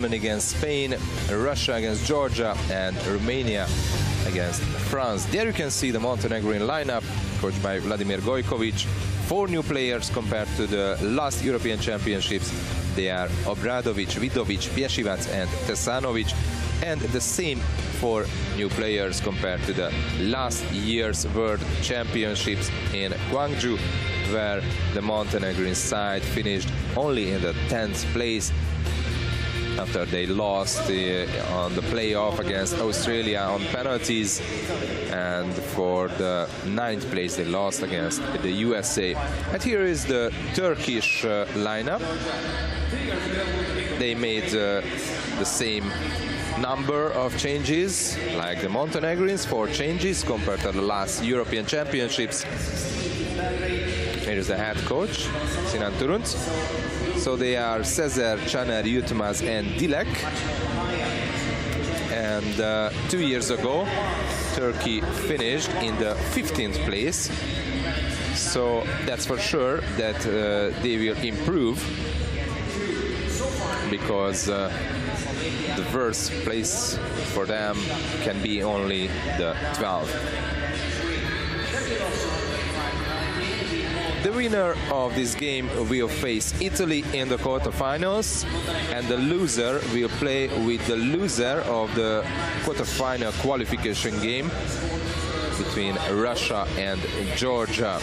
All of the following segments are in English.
Against Spain, Russia against Georgia, and Romania against France. There you can see the Montenegrin lineup, coached by Vladimir Gojkovic. 4 new players compared to the last European Championships. They are Obradovic, Vidovic, Pješevac, and Tesanovic. And the same 4 new players compared to the last year's World Championships in Gwangju, where the Montenegrin side finished only in the 10th place. After they lost on the playoff against Australia on penalties, and for the 9th place they lost against the USA. And here is the Turkish lineup. They made the same number of changes like the Montenegrins, 4 changes compared to the last European Championships. Here is the head coach, Sinan Turunc. So they are Sezer, Caner, Yutmaz, and Dilek. And 2 years ago, Turkey finished in the 15th place. So that's for sure that they will improve, because the worst place for them can be only the 12th. The winner of this game will face Italy in the quarterfinals, and the loser will play with the loser of the quarterfinal qualification game between Russia and Georgia.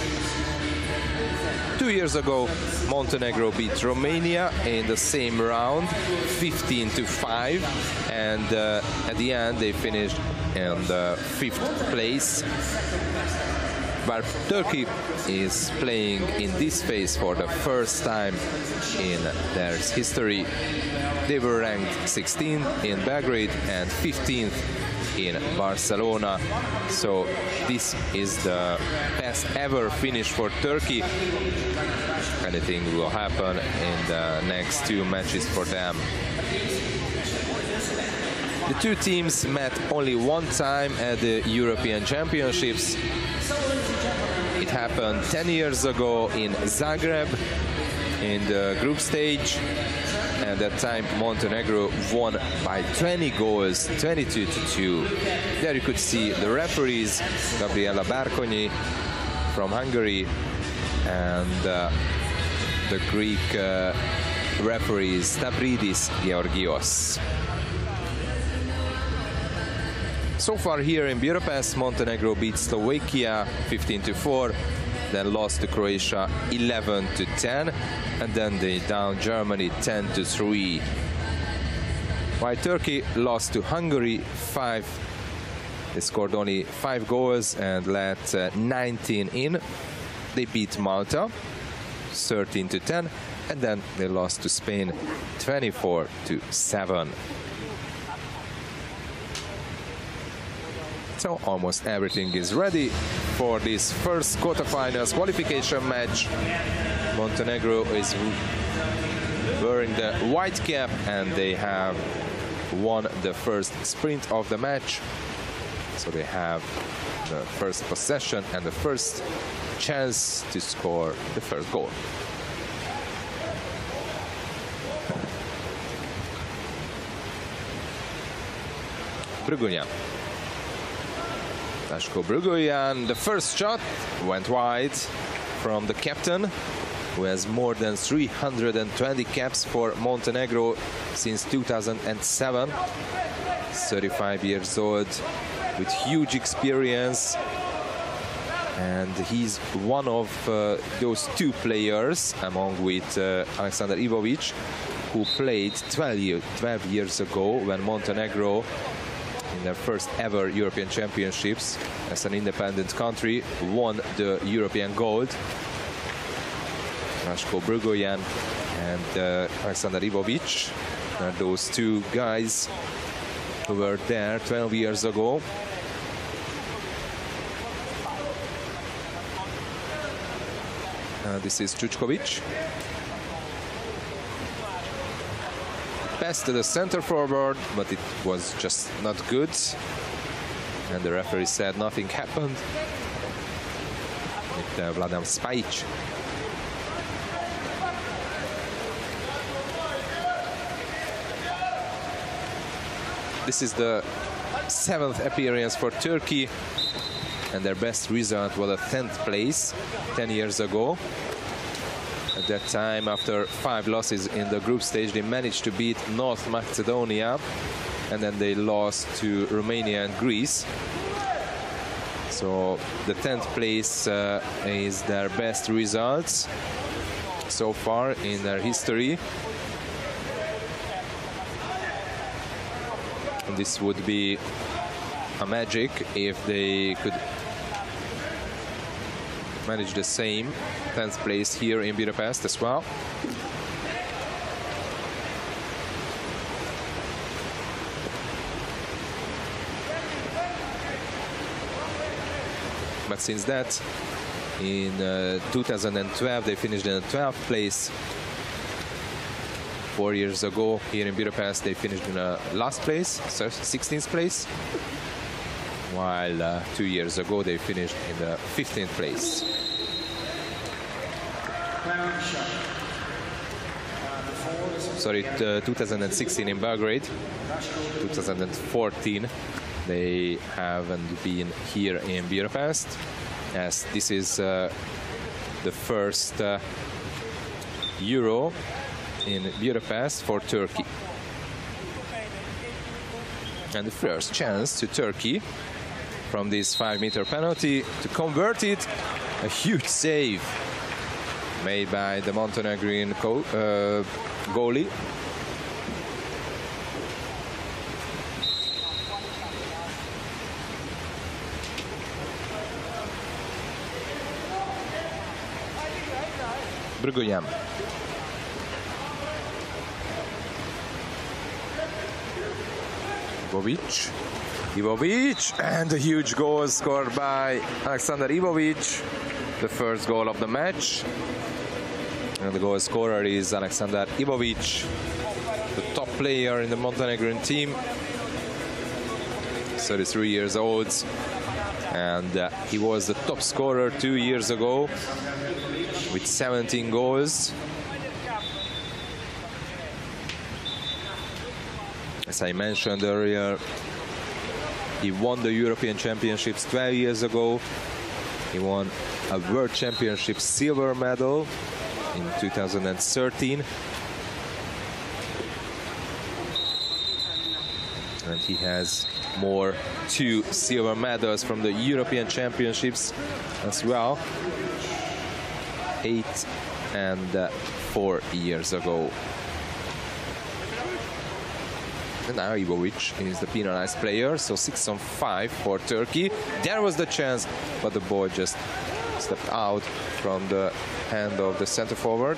2 years ago, Montenegro beat Romania in the same round, 15-5, and at the end they finished in the 5th place. But Turkey is playing in this phase for the first time in their history. They were ranked 16th in Belgrade and 15th in Barcelona. So this is the best ever finish for Turkey. Anything will happen in the next 2 matches for them. The 2 teams met only 1 time at the European Championships. It happened 10 years ago in Zagreb in the group stage, and that time Montenegro won by 20 goals, 22-2. There you could see the referees, Gabriela Barkonyi from Hungary, and the Greek referees Stavridis Georgios. So far here in Budapest, Montenegro beat Slovakia 15-4, then lost to Croatia 11-10, and then they downed Germany 10-3. While Turkey lost to Hungary 5, they scored only 5 goals and let 19 in. They beat Malta 13-10, and then they lost to Spain 24-7. So almost everything is ready for this first quarterfinals qualification match. Montenegro is wearing the white cap, and they have won the first sprint of the match. So they have the first possession and the first chance to score the first goal. Bruguljan. Lashko Bruguljan, the first shot went wide from the captain, who has more than 320 caps for Montenegro since 2007. 35 years old, with huge experience, and he's one of those 2 players, among with Alexander Ivovic, who played 12 years ago when Montenegro, in their first ever European Championships as an independent country, won the European gold. Lashko Bruguljan and Alexander Ivovic are those 2 guys who were there 12 years ago. This is Čučković. Pass to the center forward, but it was just not good. And the referee said nothing happened. With Vladan Spajic. This is the 7th appearance for Turkey, and their best result was a 10th place 10 years ago. At that time, after 5 losses in the group stage, they managed to beat North Macedonia, and then they lost to Romania and Greece. So the 10th place is their best results so far in their history. And this would be a magic if they could manage the same 10th place here in Budapest as well. But since that, in 2012, they finished in the 12th place. 4 years ago, here in Budapest, they finished in the last place, 16th place. While 2 years ago, they finished in the 15th place. Sorry, 2016 in Belgrade. 2014. They haven't been here in Budapest, as this is the first Euro in Budapest for Turkey. And the first chance to Turkey from this 5-meter penalty to convert it. A huge save made by the Montenegrin goalie. Brugojam. Ivovic, and a huge goal scored by Alexander Ivovic, the first goal of the match. And the goal scorer is Alexander Ivovic, the top player in the Montenegrin team, 33 years old, and he was the top scorer 2 years ago with 17 goals. As I mentioned earlier, he won the European Championships 12 years ago. He won a World Championship silver medal in 2013. And he has more 2 silver medals from the European Championships as well, 8 and 4 years ago. And now Ivovic is the penalized player, so 6-on-5 for Turkey. There was the chance, but the ball just stepped out from the hand of the center forward.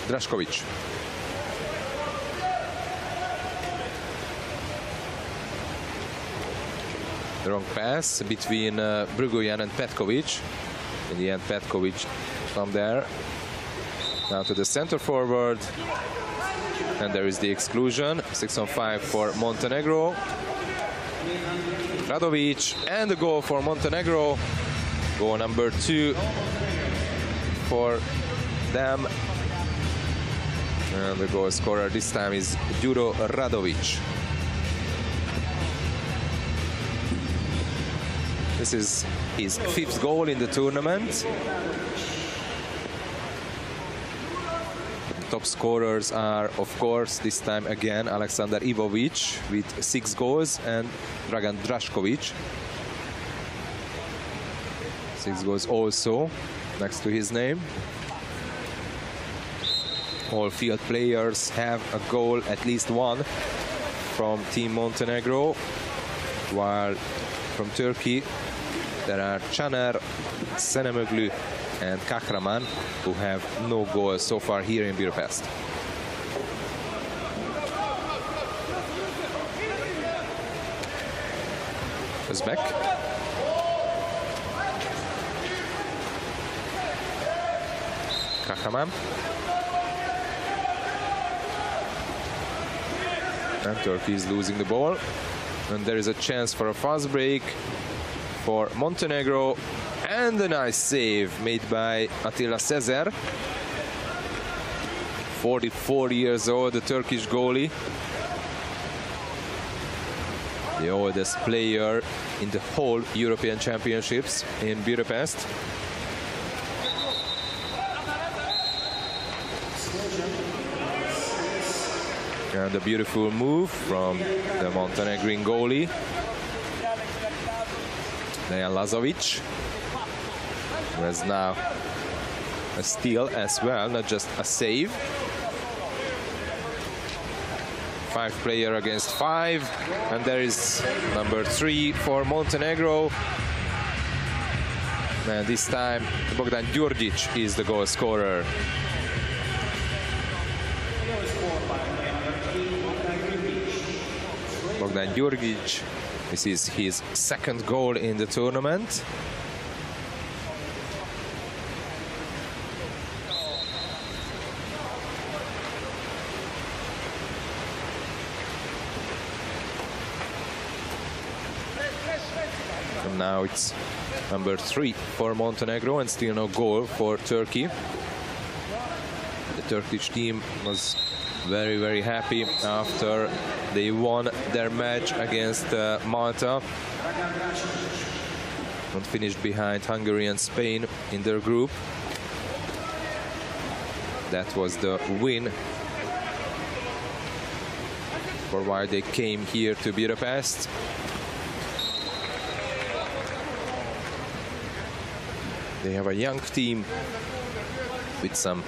Drašković. The wrong pass between Brugoján and Petković. In the end, Petković from there. Now to the center forward. And there is the exclusion. 6-on-5 for Montenegro. Radovic, and the goal for Montenegro. Goal number 2 for them. And the goal scorer this time is Đuro Radovic. This is his 5th goal in the tournament. The top scorers are, of course, this time again Alexander Ivovic with 6 goals and Dragan Drašković. 6 goals also next to his name. All field players have a goal, at least one, from Team Montenegro, while from Turkey there are Caner, Senemoglu and Kahraman, who have no goals so far here in Budapest. Özbek. Kahraman. And Turkey is losing the ball. And there is a chance for a fast break for Montenegro. And And a nice save made by Attila Sezer. 44 years old, the Turkish goalie. The oldest player in the whole European Championships in Budapest. And a beautiful move from the Montenegrin goalie, Dejan Lazovic, who has now a steal as well, not just a save. 5 player against 5, and there is number 3 for Montenegro. And this time Bogdan Djurdjic is the goal scorer. Bogdan Djurdjic, this is his 2nd goal in the tournament. And now it's number 3 for Montenegro, and still no goal for Turkey. The Turkish team was very, very happy after they won their match against Malta and finished behind Hungary and Spain in their group. That was the win for why they came here to Budapest. They have a young team with some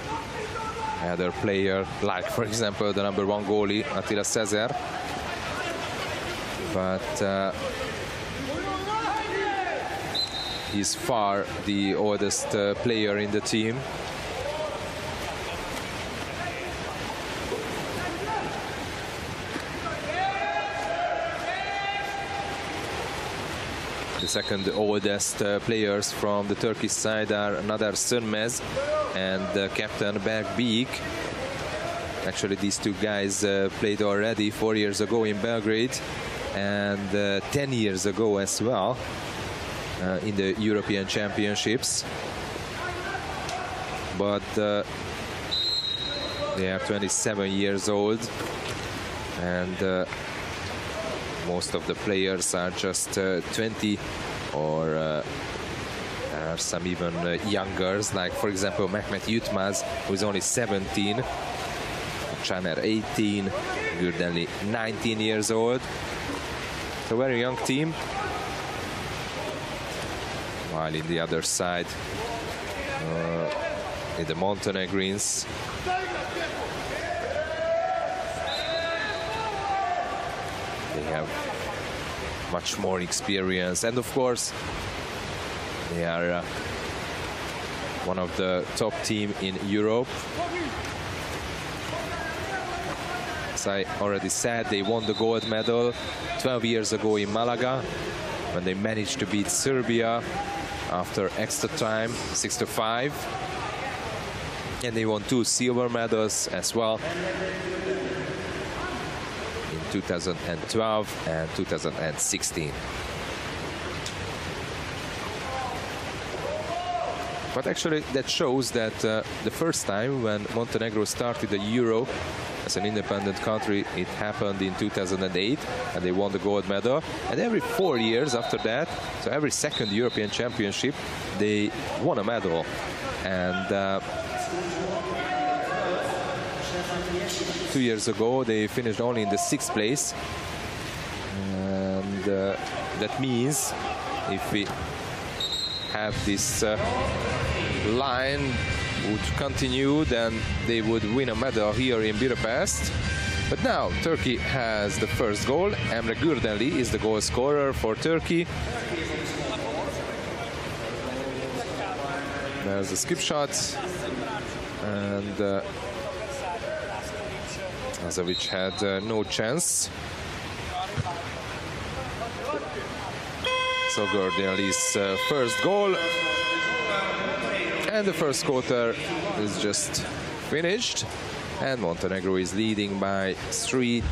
other player, like for example the number 1 goalie Attila Sezer, but he's far the oldest player in the team. The second oldest players from the Turkish side are Nadar Sönmez and captain Berg Beek. Actually, these 2 guys played already 4 years ago in Belgrade and 10 years ago as well in the European Championships. But they are 27 years old, and most of the players are just 20, or there are some even youngers, like for example Mehmet Yutmaz, who is only 17, Caner 18, Gürdenli 19 years old. It's a very young team. While in the other side, in the Montenegrins, they have much more experience, and of course they are one of the top team in Europe. As I already said, they won the gold medal 12 years ago in Malaga when they managed to beat Serbia after extra time 6-5, and they won 2 silver medals as well in 2012 and 2016. But actually that shows that the first time when Montenegro started the Euro as an independent country, it happened in 2008, and they won the gold medal. And every 4 years after that, so every second European Championship, they won a medal. And 2 years ago, they finished only in the 6th place. And that means if we have this line would continue, then they would win a medal here in Budapest. But now Turkey has the first goal. Emre Gürdenli is the goal scorer for Turkey. There's a skip shot, and Lazovic had no chance. So Gürdenli's first goal. And the first quarter is just finished, and Montenegro is leading by 3-2.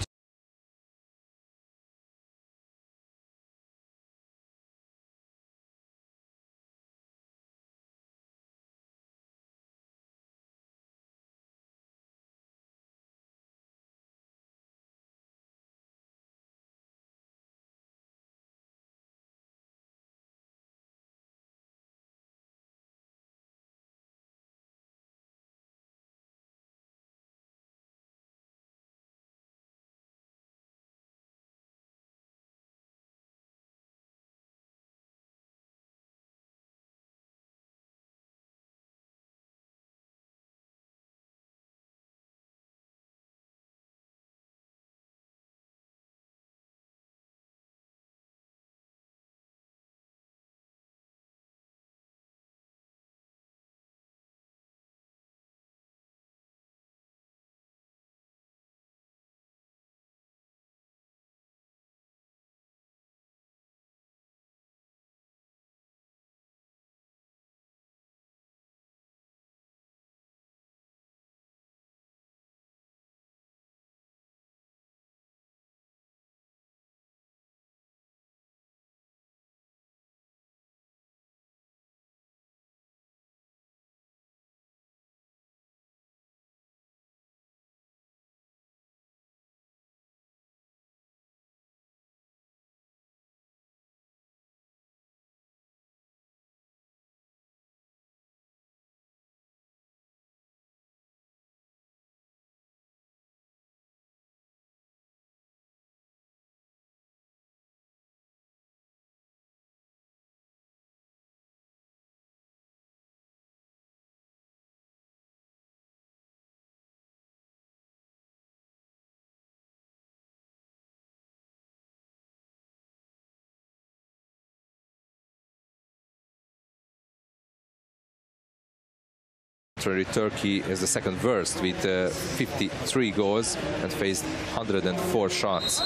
contrary, Turkey is the second worst with 53 goals and faced 104 shots.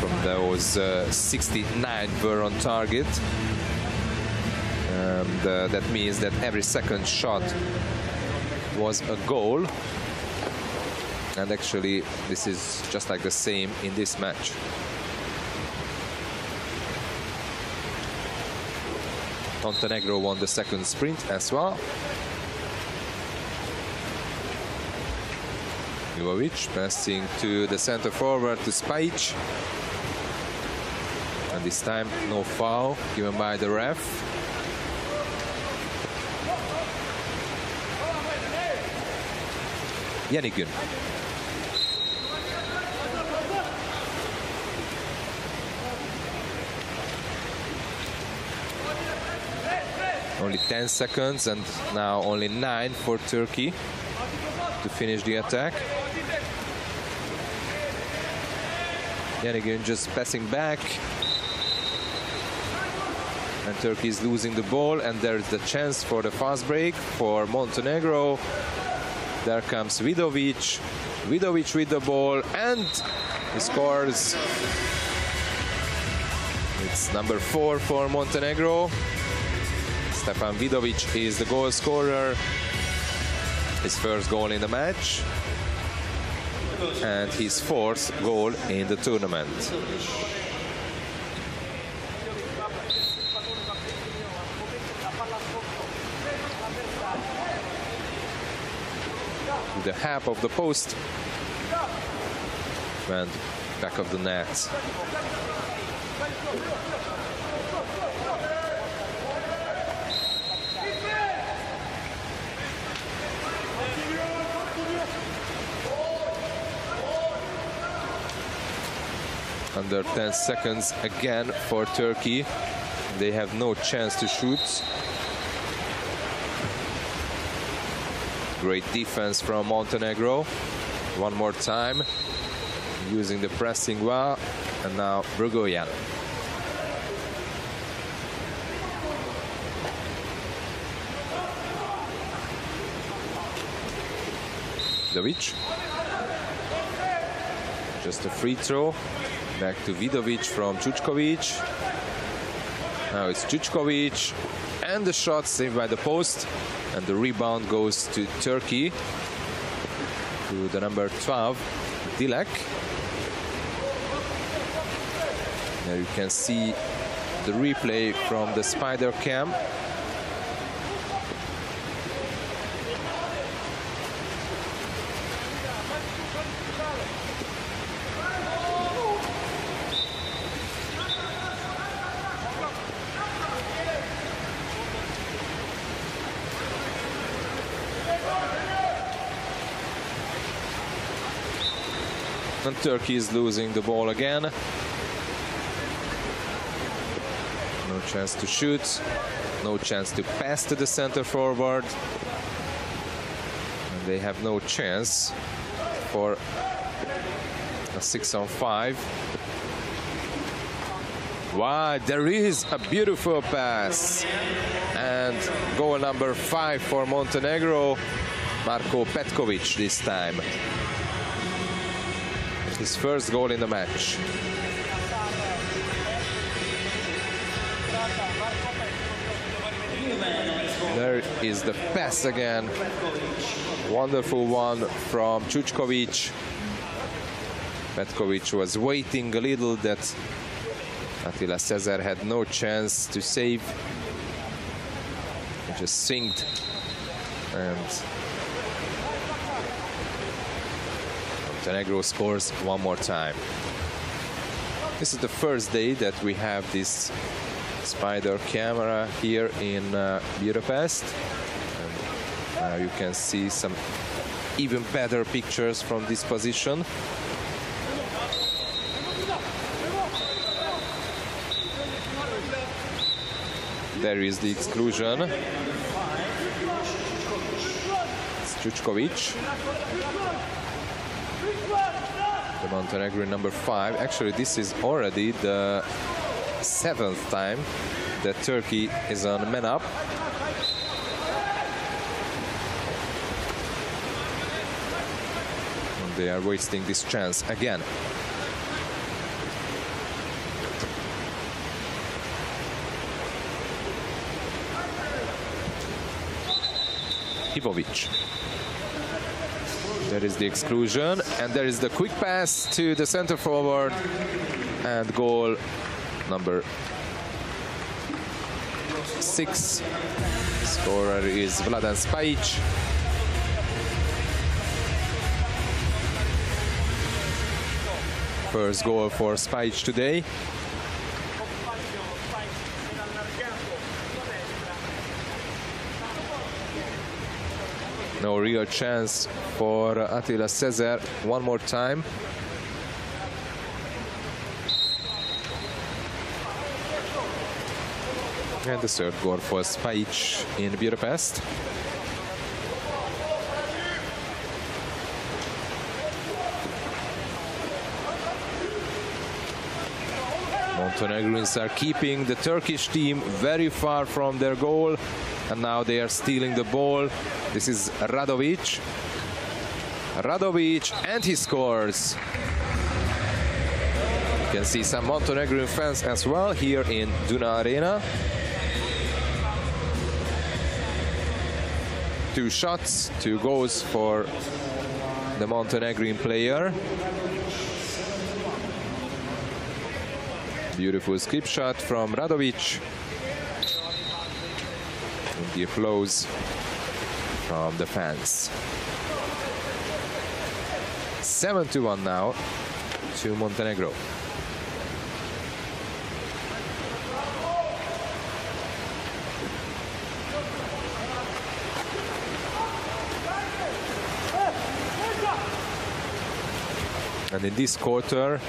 From those, 69 were on target. And that means that every second shot was a goal. And actually, this is just like the same in this match. Montenegro won the second sprint as well. Ivovic passing to the center forward to Spajic. And this time, no foul given by the ref. Yenigün. Only 10 seconds and now only 9 for Turkey to finish the attack. Yenigün just passing back. And Turkey is losing the ball, and there's the chance for the fast break for Montenegro. There comes Vidovic. Vidovic with the ball, and he scores. It's number 4 for Montenegro. Stefan Vidovic is the goal scorer. His first goal in the match. And his 4th goal in the tournament. The half of the post and back of the net. Under 10 seconds again for Turkey. They have no chance to shoot. Great defense from Montenegro. One more time, using the pressing well, and now Burgoyan. Vidovic. Just a free throw. Back to Vidovic from Čučković. Now it's Čučković, and the shot saved by the post. And the rebound goes to Turkey, to the number 12, Dilek. There you can see the replay from the spider cam. And Turkey is losing the ball again. No chance to shoot. No chance to pass to the center forward. And they have no chance for a 6-on-5. Wow, there is a beautiful pass. And goal number 5 for Montenegro. Marko Petković this time. His first goal in the match. There is the pass again. Wonderful one from Čučković. Petković was waiting a little, that Attila Cesar had no chance to save. He just swinged, and Montenegro scores one more time. This is the first day that we have this spider camera here in Budapest. And you can see some even better pictures from this position. There is the exclusion. It's Čučković. The Montenegrin number 5. Actually, this is already the 7th time that Turkey is on man up. They are wasting this chance again. Ivovic. There is the exclusion, and there is the quick pass to the center forward, and goal number 6. Scorer is Vladan Spajic. First goal for Spajic today. No real chance for Attila Sezer one more time. And the third goal for Spajic in Budapest. Montenegrins are keeping the Turkish team very far from their goal, and now they are stealing the ball. This is Radovic. Radovic, and he scores. You can see some Montenegrin fans as well here in Duna Arena. 2 shots, 2 goals for the Montenegrin player. Beautiful skip shot from Radovic. And the applause from the fans. 7-1 now to Montenegro. And in this quarter,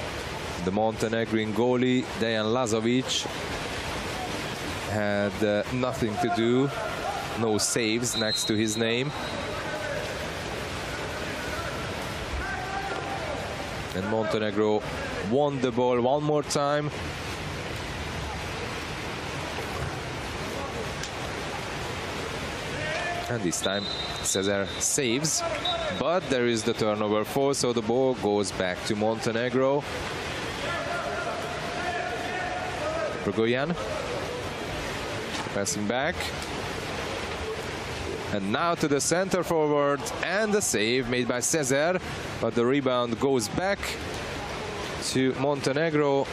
the Montenegrin goalie, Dejan Lazovic, had nothing to do, no saves next to his name. And Montenegro won the ball one more time. And this time Sezer saves, but there is the turnover 4, so the ball goes back to Montenegro. Bergoyan passing back. And now to the center forward, and the save made by Sezer, but the rebound goes back to Montenegro.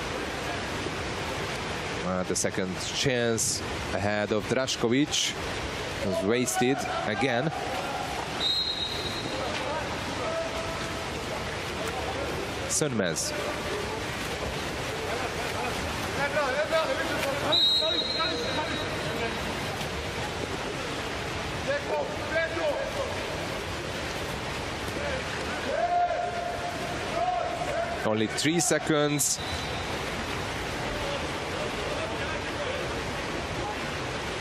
The second chance ahead of Drašković was wasted again. Sönmez. Only 3 seconds.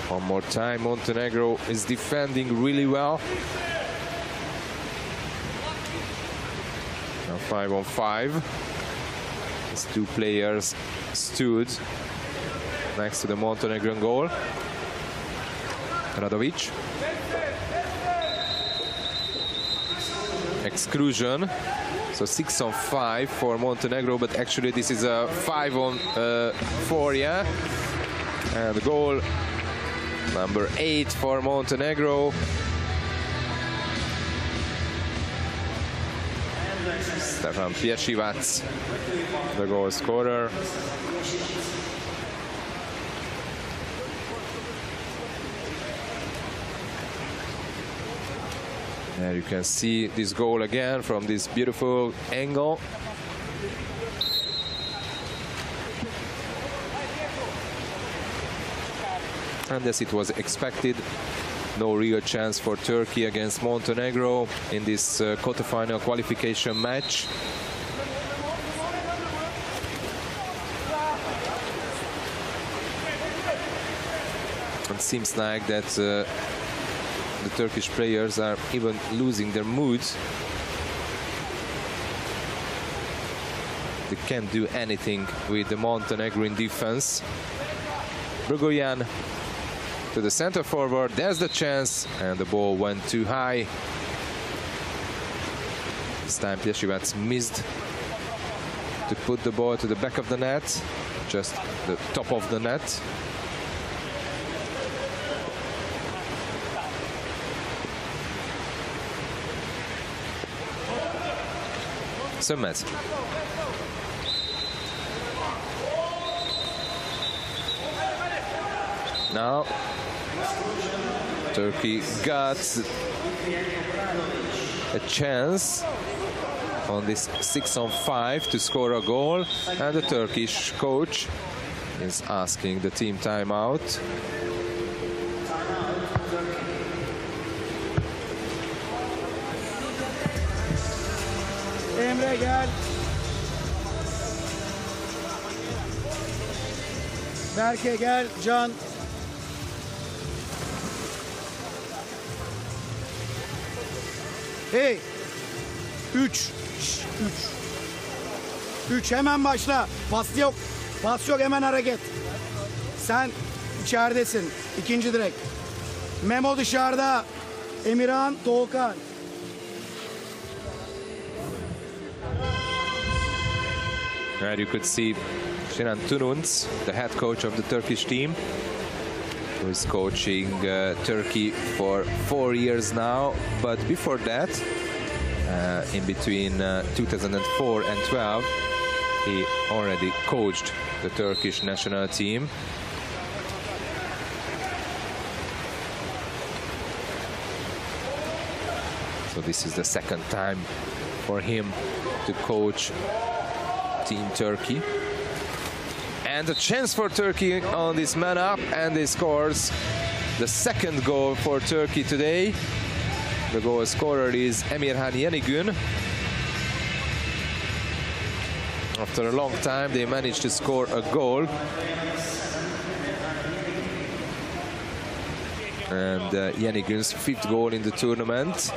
One more time, Montenegro is defending really well. Now 5-on-5. These 2 players stood next to the Montenegrin goal. Radovic. Exclusion. So 6-on-5 for Montenegro, but actually this is a 5-on-4, yeah. And goal number 8 for Montenegro. Stefan Piesivac, the goal scorer. There you can see this goal again from this beautiful angle. And as it was expected, no real chance for Turkey against Montenegro in this quarterfinal qualification match. It seems like that the Turkish players are even losing their mood. They can't do anything with the Montenegrin defense. Bergoyan to the center forward. There's the chance, and the ball went too high. This time Piesivac missed to put the ball to the back of the net, just the top of the net. Sönmez. Now Turkey got a chance on this 6-on-5 to score a goal, and the Turkish coach is asking the team timeout. Emre gel. Berke gel. Can. Hey. 3. 3 hemen başla. Pas yok. Pas yok, hemen hareket. Sen içeridesin. İkinci direk. Memo dışarıda. Emirhan, Doğukan. And you could see Sinan Tununc, the head coach of the Turkish team, who is coaching Turkey for 4 years now. But before that, in between 2004 and 12, he already coached the Turkish national team. So this is the second time for him to coach Team Turkey. And a chance for Turkey on this man up, and he scores the second goal for Turkey today. The goal scorer is Emirhan Yenigün. After a long time, they managed to score a goal. And Yenigün's 5th goal in the tournament.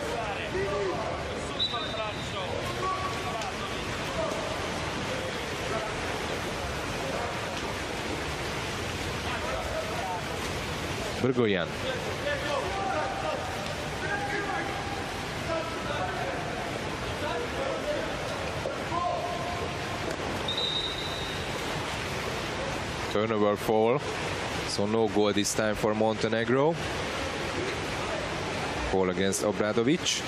Burgoyan. Turnover fall, so no goal this time for Montenegro. Goal against Obradovic.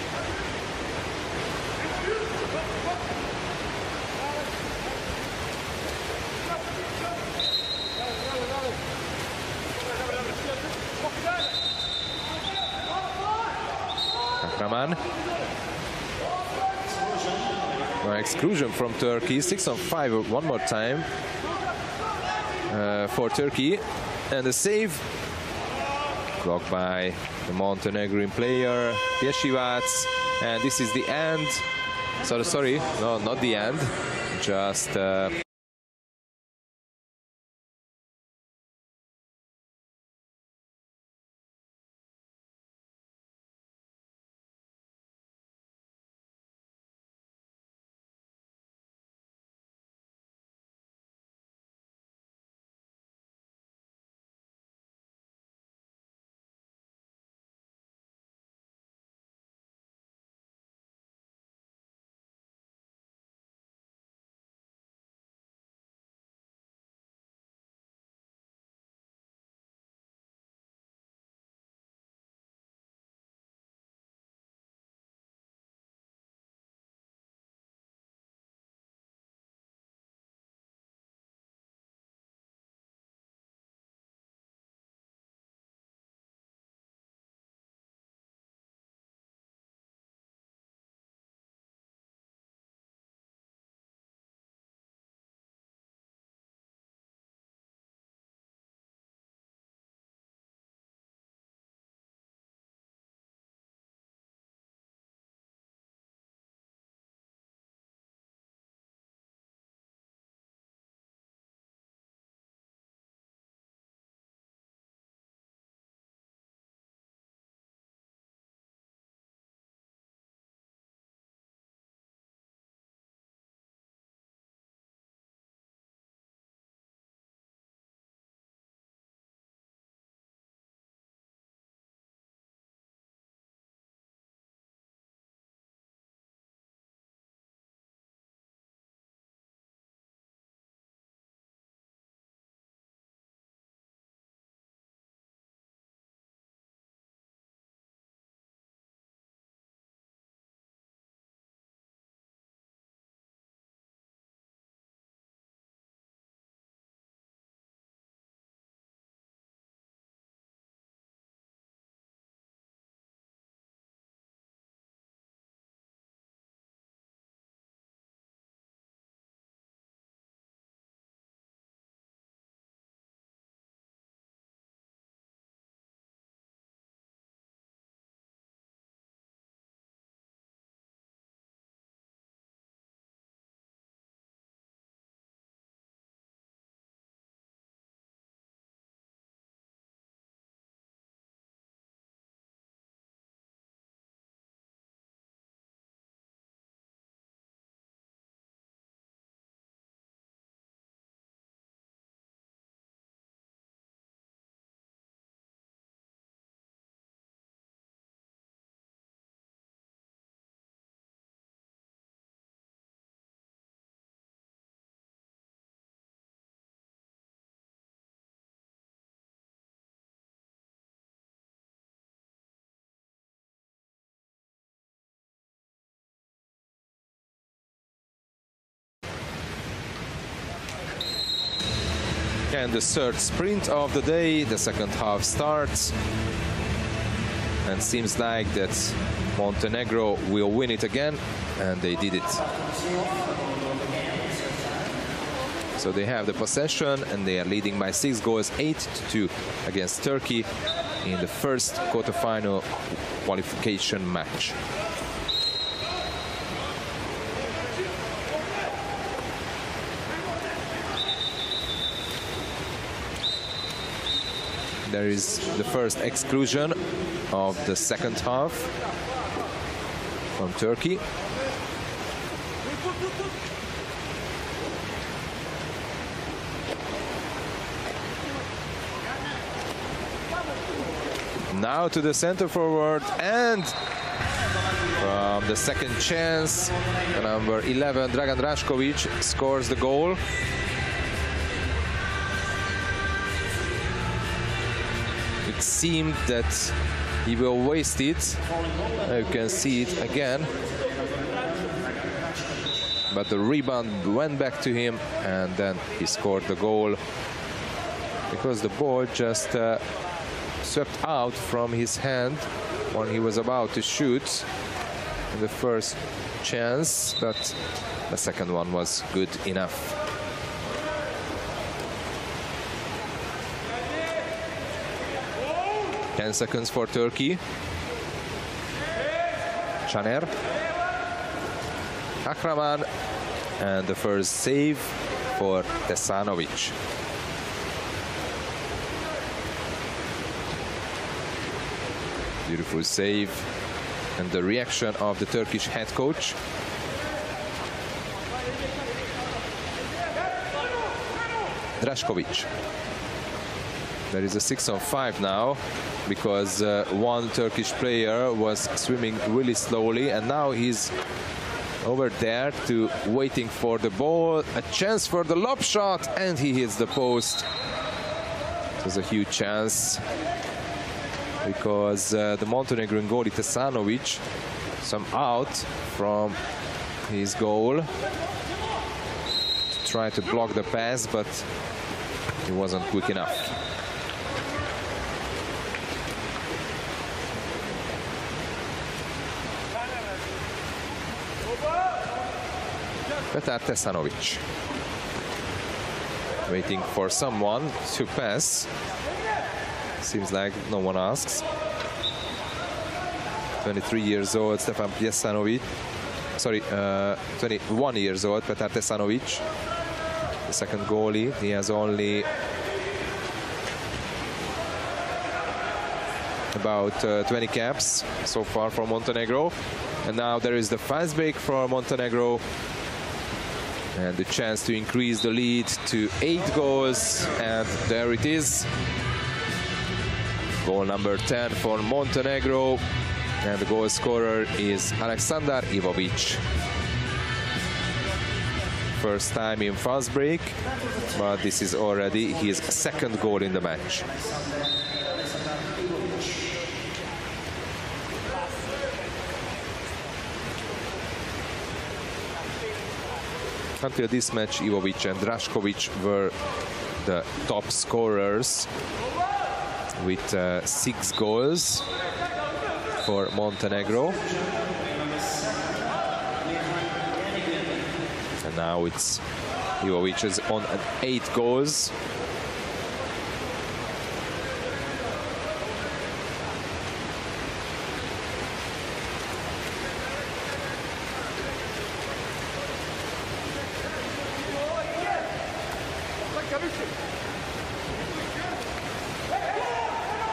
Kahraman. No exclusion from Turkey. 6-on-5 one more time for Turkey, and a save blocked by the Montenegrin player Piesivac, and this is the end. Sorry, no, not the end, just And the third sprint of the day, the second half starts. And seems like that Montenegro will win it again, and they did it. So they have the possession, and they are leading by 6 goals, 8-2 against Turkey in the first quarterfinal qualification match. There is the first exclusion of the second half from Turkey. Now to the center forward, and from the second chance, the number 11, Dragan Drašković, scores the goal. It seemed that he will waste it. You can see it again. But the rebound went back to him, and then he scored the goal because the ball just swept out from his hand when he was about to shoot in the first chance, but the second one was good enough. Ten seconds for Turkey. Caner, Kahraman, and the first save for Tesanovic. Beautiful save, and the reaction of the Turkish head coach. Drašković. There is a 6-on-5 now, because one Turkish player was swimming really slowly, and now he's over there to waiting for the ball. A chance for the lob shot, and he hits the post. It was a huge chance, because the Montenegrin goalie Tesanovic, some out from his goal to try to block the pass, but he wasn't quick enough. Petar Tesanovic waiting for someone to pass. Seems like no one asks. 23 years old, Stefan Tesanovic. Sorry, 21 years old, Petar Tesanovic. The second goalie. He has only about 20 caps so far for Montenegro. And now there is the fast break for Montenegro. And the chance to increase the lead to 8 goals. And there it is. Goal number 10 for Montenegro, and the goal scorer is Aleksandar Ivovic. First time in fast break, but this is already his second goal in the match. Until this match, Ivovic and Drašković were the top scorers, with 6 goals for Montenegro. And now it's Ivovic is on 8 goals.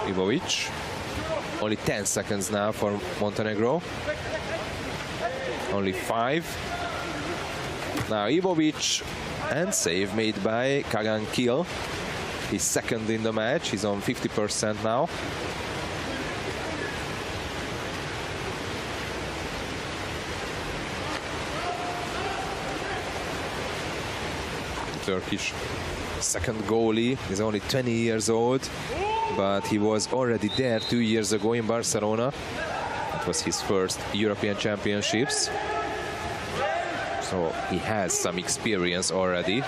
Ivovic, only 10 seconds now for Montenegro, only 5. Now Ivovic, and save made by Kagan Kil. He's second in the match, he's on 50% now. Turkish second goalie is only 20 years old, but he was already there 2 years ago in Barcelona. It was his first European Championships. So he has some experience already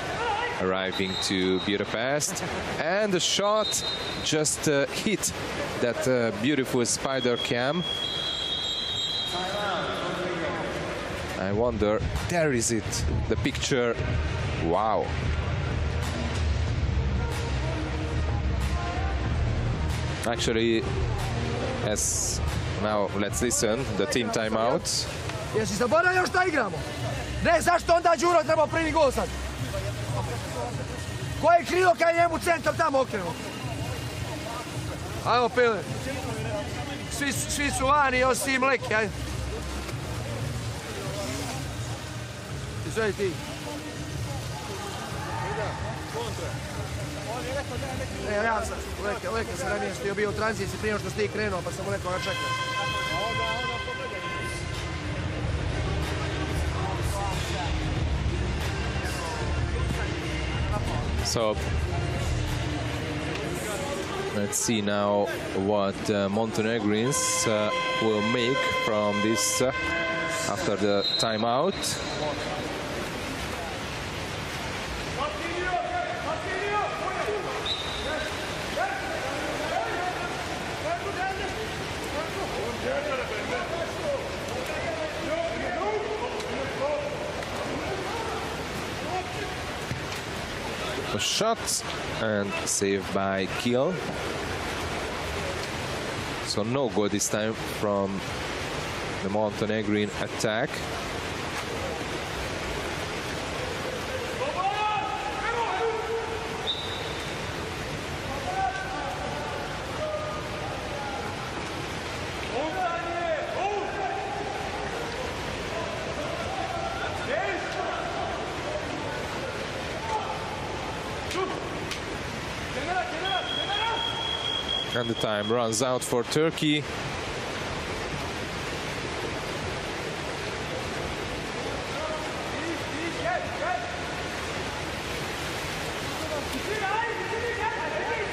arriving to Budapest. And the shot just hit that beautiful spider cam. I wonder, there is it, the picture. Wow. Actually, as now let's listen, the team timeout. Jesi zaboravio šta igramo? Ne, zašto onda Đuro treba prvi gol sad? Koje krilo kad je njemu centar tamo okrenuo? Ajmo, Pile. Svi su vani, osim Leki, ajde. Izvedi ti. Ne, ja sam, Leka se namjestio, bio u tranziciji prije što ste ti krenuo, pa sam mu rekao ga čekam. So let's see now what Montenegrins will make from this after the timeout. A shot and saved by Kiel. So no goal this time from the Montenegrin attack. And the time runs out for Turkey.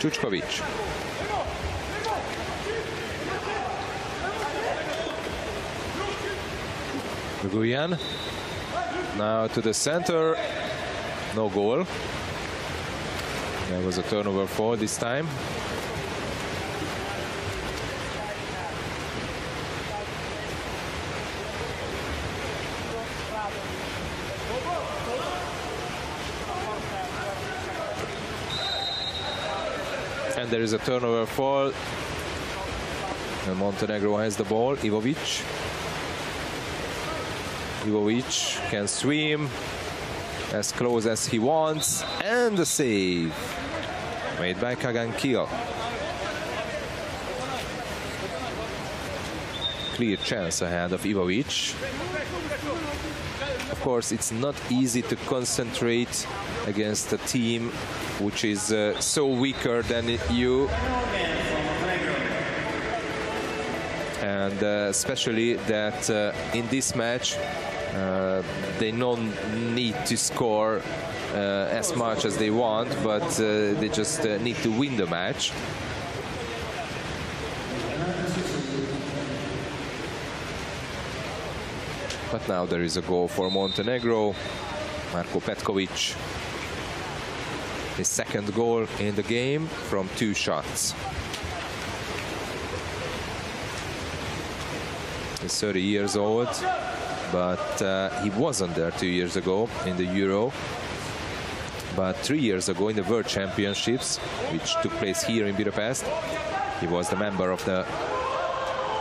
Čučković. Guyan. Now to the center. No goal. There was a turnover for this time. And there is a turnover fall. And Montenegro has the ball. Ivovic. Ivovic can swim as close as he wants. And the save made by Kagan Kiel. Clear chance ahead of Ivovic. Of course, it's not easy to concentrate against a team which is so weaker than you, and especially that in this match they don't need to score as much as they want, but they just need to win the match. But now there is a goal for Montenegro. Marko Petkovic, his second goal in the game from 2 shots. He's 30 years old, but he wasn't there 2 years ago in the Euro. But 3 years ago in the World Championships, which took place here in Budapest, he was the member of the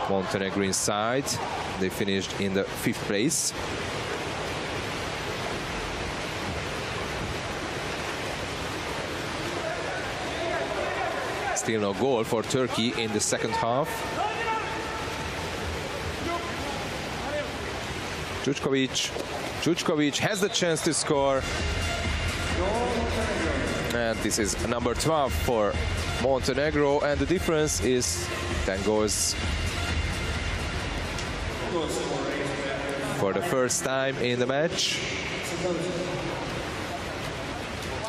Montenegrin side. They finished in the 5th place. Still no goal for Turkey in the second half. Čučković has the chance to score. And this is number 12 for Montenegro, and the difference is 10 goals for the first time in the match.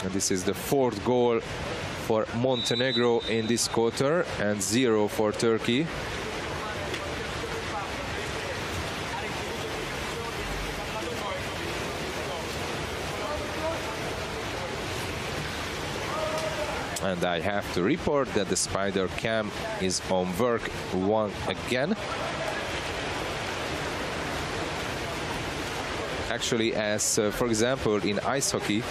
And this is the 4th goal for Montenegro in this quarter, and 0 for Turkey. And I have to report that the spider cam is on work once again. Actually, as for example in ice hockey,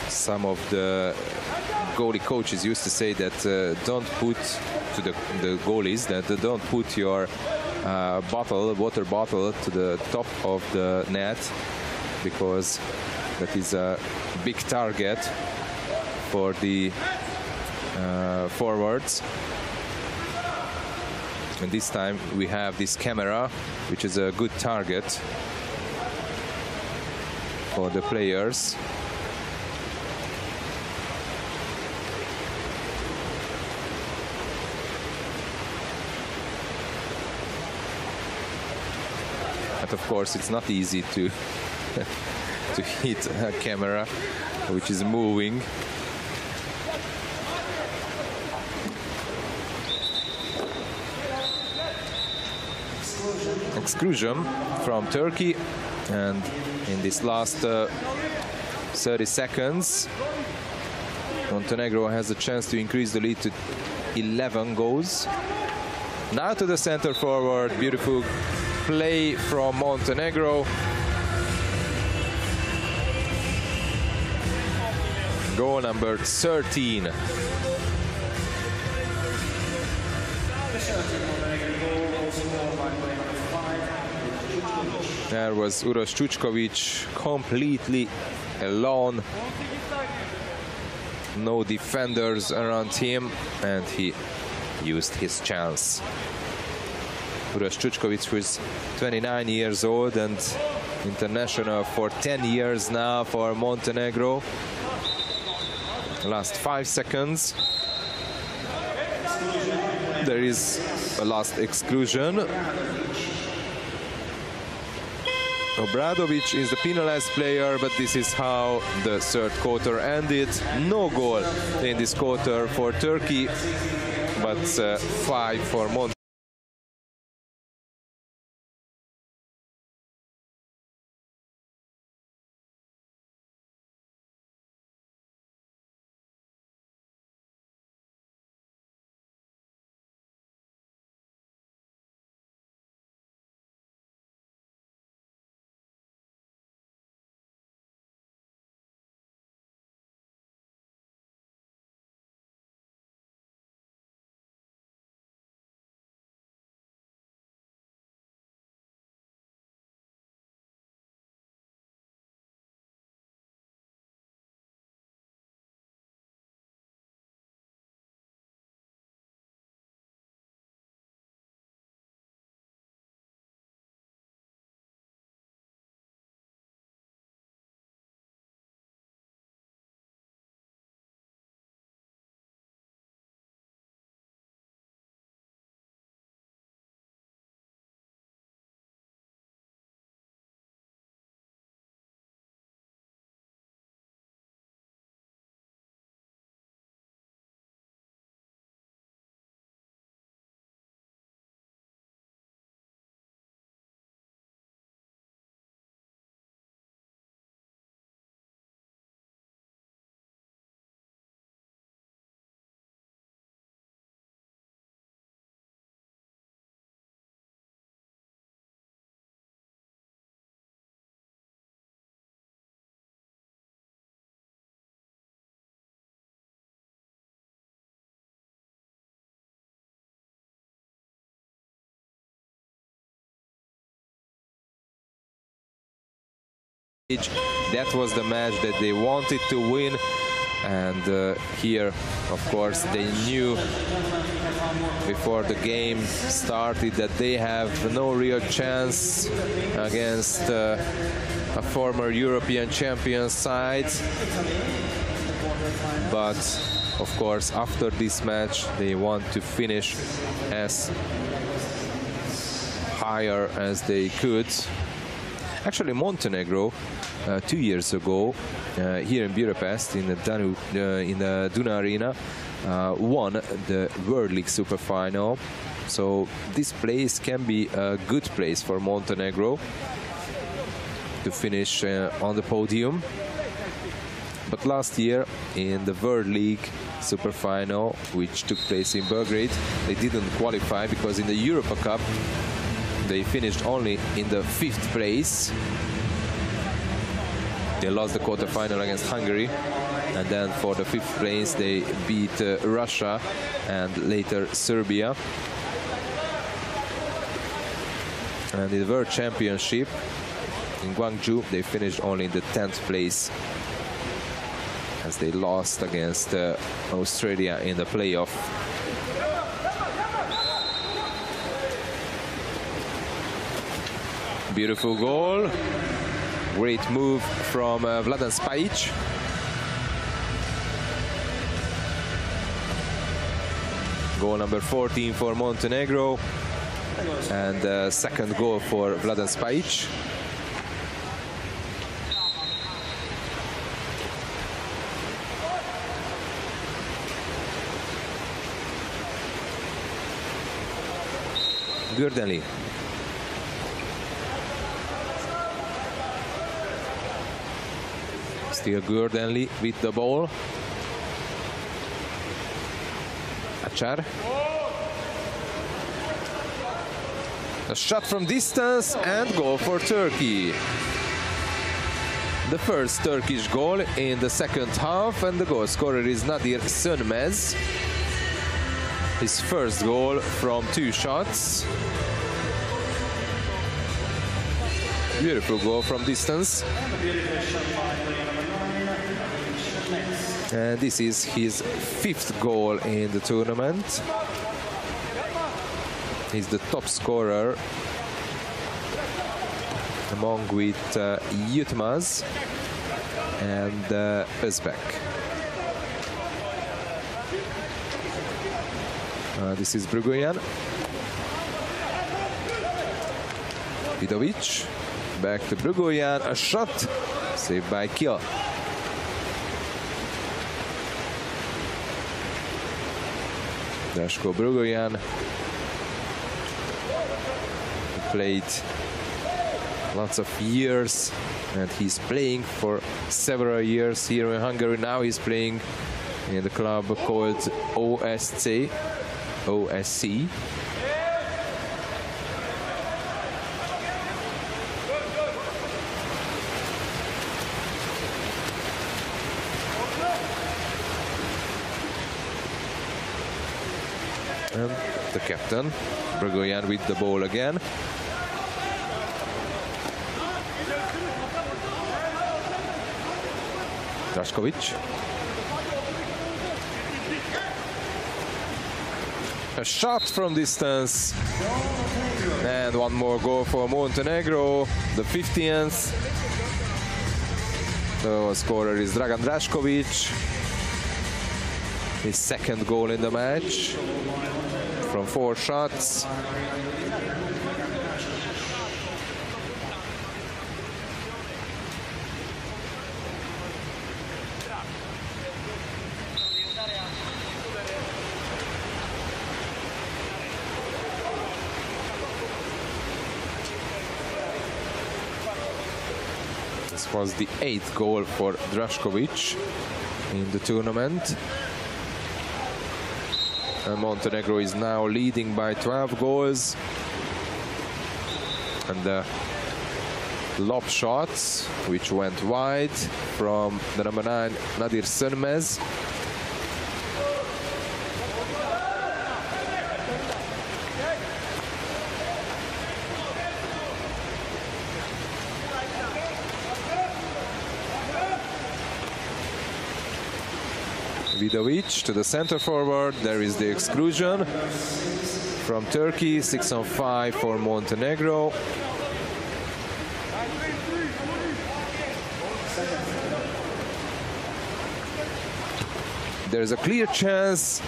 some of the goalie coaches used to say that don't put to the goalies that don't put your water bottle to the top of the net, because that is a big target for the forwards. And this time we have this camera, which is a good target for the players. But of course it's not easy to to hit a camera which is moving. Exclusion from Turkey, and in this last 30 seconds Montenegro has a chance to increase the lead to 11 goals. Now to the center forward, beautiful play from Montenegro. Goal number 13. There was Uroš Čučković completely alone. No defenders around him, and he used his chance. Uroš Čučković, who is 29 years old and international for 10 years now for Montenegro. Last 5 seconds. There is a last exclusion. Obradovic is the penalized player, but this is how the third quarter ended. No goal in this quarter for Turkey, but 5 for Montenegro. That was the match that they wanted to win, and here, of course, they knew before the game started that they have no real chance against a former European champion side. But of course, after this match, they want to finish as higher as they could. Actually, Montenegro 2 years ago here in Budapest in the Duna Arena won the World League Super Final. So this place can be a good place for Montenegro to finish on the podium. But last year in the World League Super Final, which took place in Belgrade, they didn't qualify because in the Europa Cup they finished only in the 5th place. They lost the quarterfinal against Hungary, and then for the 5th place they beat Russia and later Serbia. And in the World Championship in Gwangju they finished only in the 10th place, as they lost against Australia in the playoff. Beautiful goal. Great move from Vladan Spajic. Goal number 14 for Montenegro, and second goal for Vladan Spajic. Gürdenli. Still Gürdenli with the ball. Achar. A shot from distance and goal for Turkey. The first Turkish goal in the second half, and the goal scorer is Nadir Sönmez. His first goal from 2 shots. Beautiful goal from distance. And this is his 5th goal in the tournament. He's the top scorer among with Yilmaz and Özbek. This is Brugoyan. Vidovic. Back to Brugoyan. A shot saved by Kiel. Daško Brugoyan. He played lots of years, and he's playing for several years here in Hungary. Now he's playing in the club called OSC. And the captain, Brugoyan, with the ball again. Drašković. A shot from distance. And one more goal for Montenegro, the 50th. The scorer is Dragan Drašković. His second goal in the match from 4 shots. This was the 8th goal for Drašković in the tournament. And Montenegro is now leading by 12 goals. And the lob shots, which went wide from the number 9, Nadir Sönmez. Vidovic to the center forward. There is the exclusion from Turkey. 6-on-5 for Montenegro. There's a clear chance,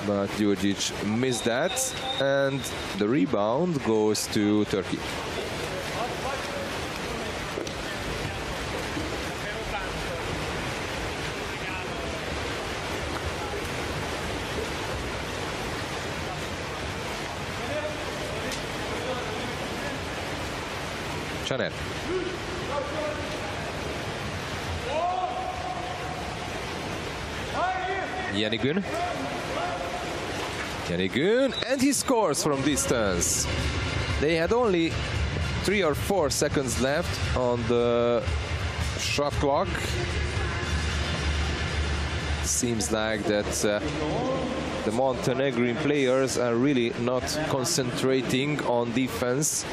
but Djurdjic missed that, and the rebound goes to Turkey. Chanel. Yenigün. Yenigün, and he scores from distance. They had only 3 or 4 seconds left on the shot clock. Seems like that the Montenegrin players are really not concentrating on defense.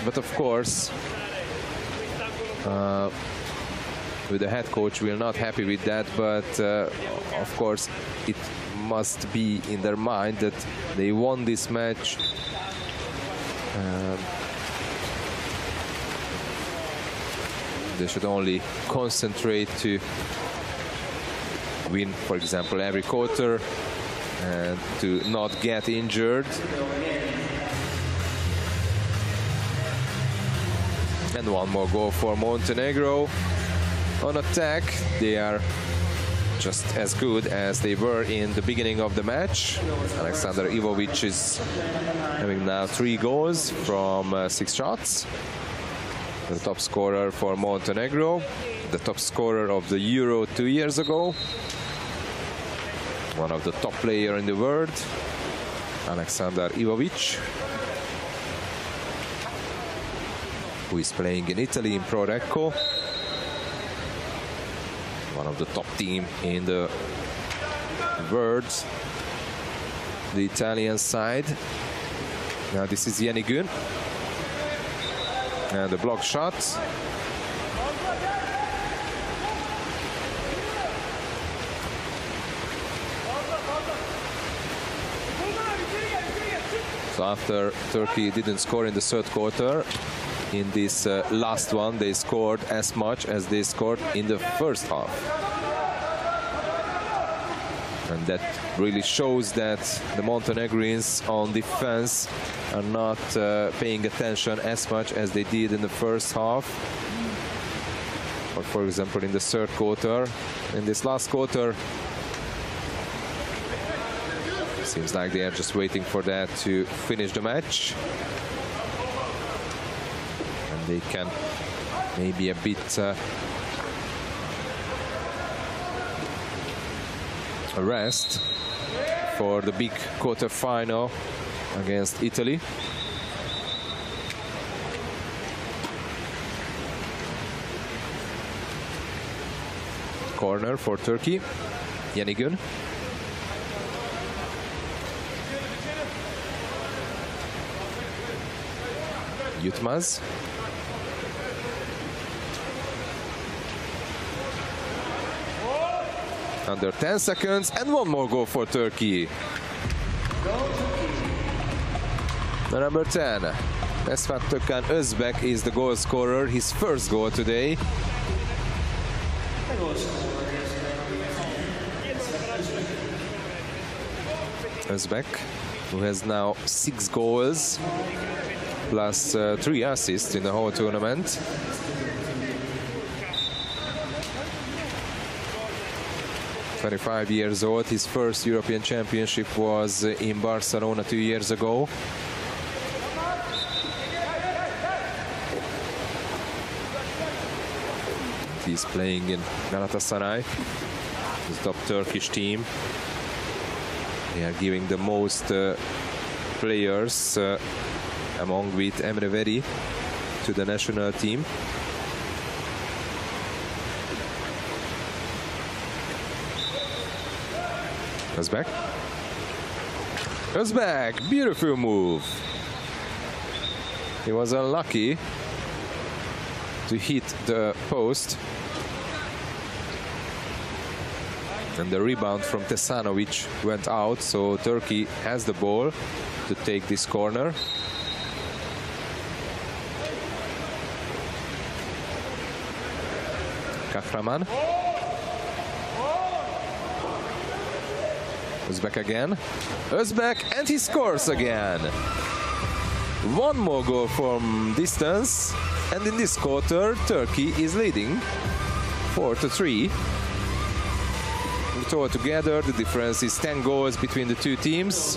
But of course, the head coach will not happy with that, but of course it must be in their mind that they won this match they should only concentrate to win, for example, every quarter and to not get injured. And one more goal for Montenegro. On attack, they are just as good as they were in the beginning of the match. Alexander Ivovic is having now 3 goals from 6 shots. The top scorer for Montenegro, the top scorer of the Euro 2 years ago. One of the top players in the world, Alexander Ivovic, who is playing in Italy in Pro Recco. One of the top team in the world, the Italian side. Now this is Yenigün. And the block shot. So after Turkey didn't score in the third quarter, in this last one they scored as much as they scored in the first half. And that really shows that the Montenegrins on defense are not paying attention as much as they did in the first half. Or for example in the third quarter. In this last quarter, seems like they are just waiting for that to finish the match. And they can maybe a bit rest for the big quarter-final against Italy. Corner for Turkey. Yenigün. Yutmaz. Under 10 seconds and one more goal for Turkey. The number 10, Esfat Tökan Özbek, is the goal scorer. His first goal today. Özbek, who has now 6 goals plus 3 assists in the whole tournament. ...25 years old. His first European Championship was in Barcelona 2 years ago. He's playing in Galatasaray, the top Turkish team. They are giving the most players, among with Emre Veri, to the national team. Özbek. Özbek, beautiful move. He was unlucky to hit the post. And the rebound from Tesanovic went out, so Turkey has the ball to take this corner. Kahraman. Özbek again. Özbek, and he scores again. One more goal from distance, and in this quarter Turkey is leading 4-3. Altogether the difference is 10 goals between the two teams.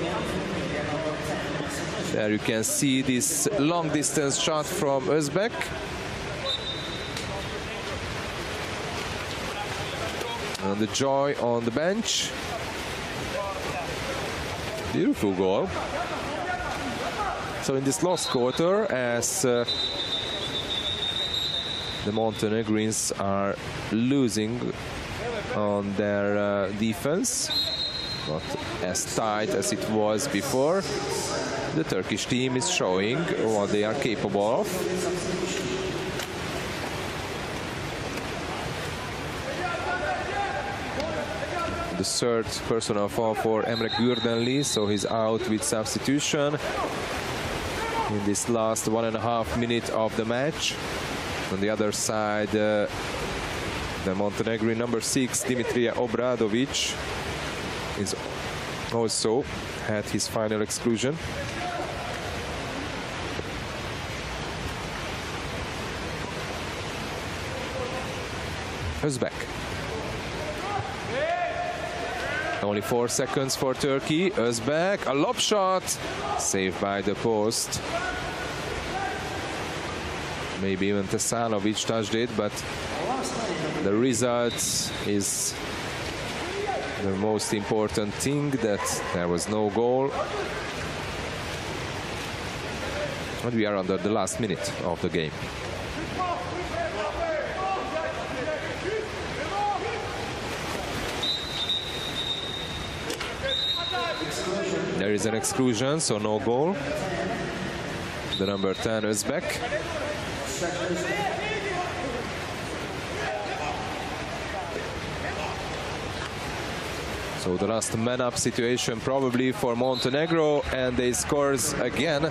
There you can see this long distance shot from Özbek. And the joy on the bench. Beautiful goal. So in this last quarter, as the Montenegrins are losing on their defense, not as tight as it was before, the Turkish team is showing what they are capable of. The third personal foul for Emre Gürdenli, so he's out with substitution in this last 1.5 minutes of the match. On the other side, the Montenegrin number 6, Dimitrija Obradovic, is also had his final exclusion. Özbek. Only 4 seconds for Turkey. Özbek, a lob shot, saved by the post. Maybe even Tesanovic touched it, but the result is the most important thing, that there was no goal. And we are under the last minute of the game. There is an exclusion, so no goal. The number 10 Özbek. So the last man-up situation probably for Montenegro, and they scores again.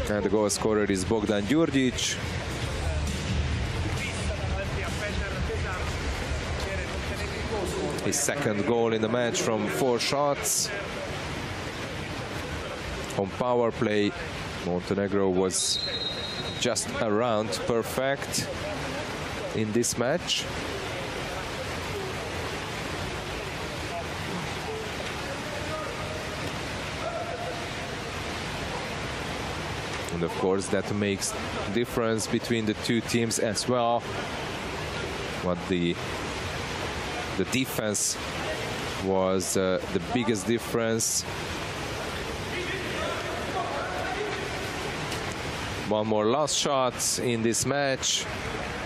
And the goal scorer is Bogdan Đurđić. His second goal in the match from 4 shots. On power play, Montenegro was just around perfect in this match. And of course that makes difference between the two teams as well. What the defense was the biggest difference. One more last shot in this match,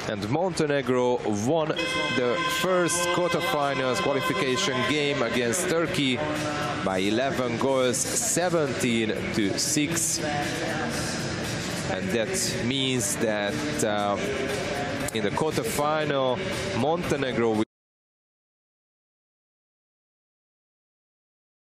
and Montenegro won the first quarterfinals qualification game against Turkey by 11 goals, 17-6. And that means that in the quarterfinal, Montenegro will